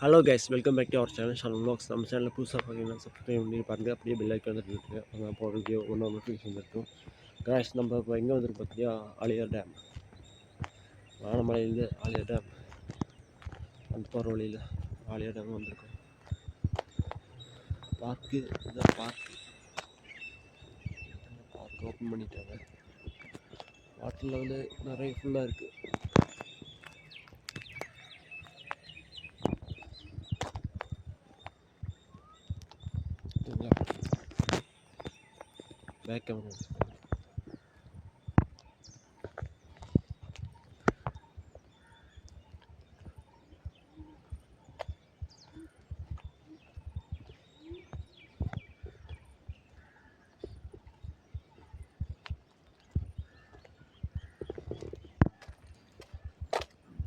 Hello guys, welcome back to our channel Shan vlogs. நம்ம சேனலில் புதுசாக பார்த்தீங்கன்னா சப்ஸ்கிரைப் பண்ணி பாருங்கள். அப்படியே பெல் ஐக்கான் வந்துருக்கு. நம்ம போகிற வீடியோ ஒன்று நோட்டிஃபிகேஷன் இருக்கும். கைஸ், நம்ம இப்போ எங்கே வந்துருக்கு பார்த்தியா, ஆலியார் டேம். வானமலையிலேருந்து ஆலியார் டேம் அந்த போகிற வழியில் ஆலியார் டேம் வந்திருக்கோம். பார்க்கு இந்த பார்க் ஓப்பன் பண்ணிட்டாங்க. வாட்டரில் வந்து நிறைய ஃபுல்லாக இருக்குது. Back camera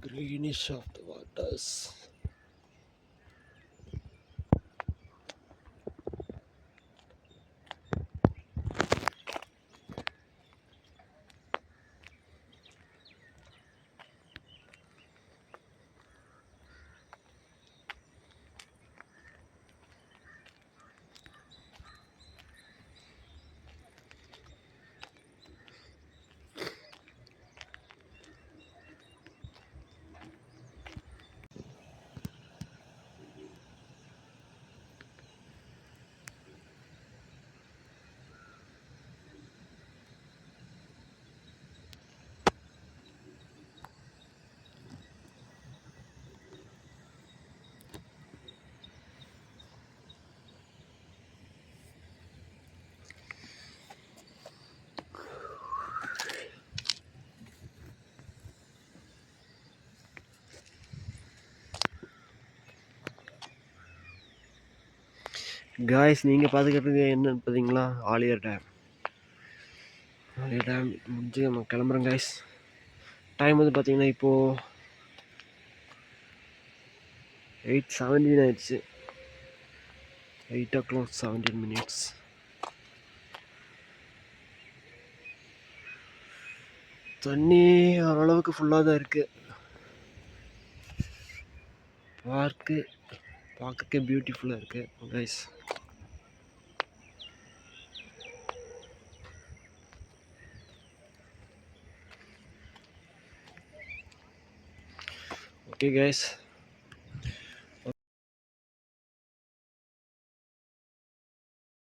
greenish of the waters. Guys, நீங்கள் பார்த்துக்கிட்டது என்னன்னு பார்த்தீங்களா, ஆலியார் டேம். ஆலியார் டேம் முடிஞ்சு நம்ம கிளம்புறோம் காய்ஸ். டைம் வந்து பார்த்தீங்கன்னா இப்போது 8:17 ஆயிடுச்சு. 8:17. தண்ணி ஓரளவுக்கு ஃபுல்லாக தான் இருக்குது. பார்க்கு பார்க்கறதுக்கே பியூட்டிஃபுல்லாக இருக்குது கைஸ். Okay guys,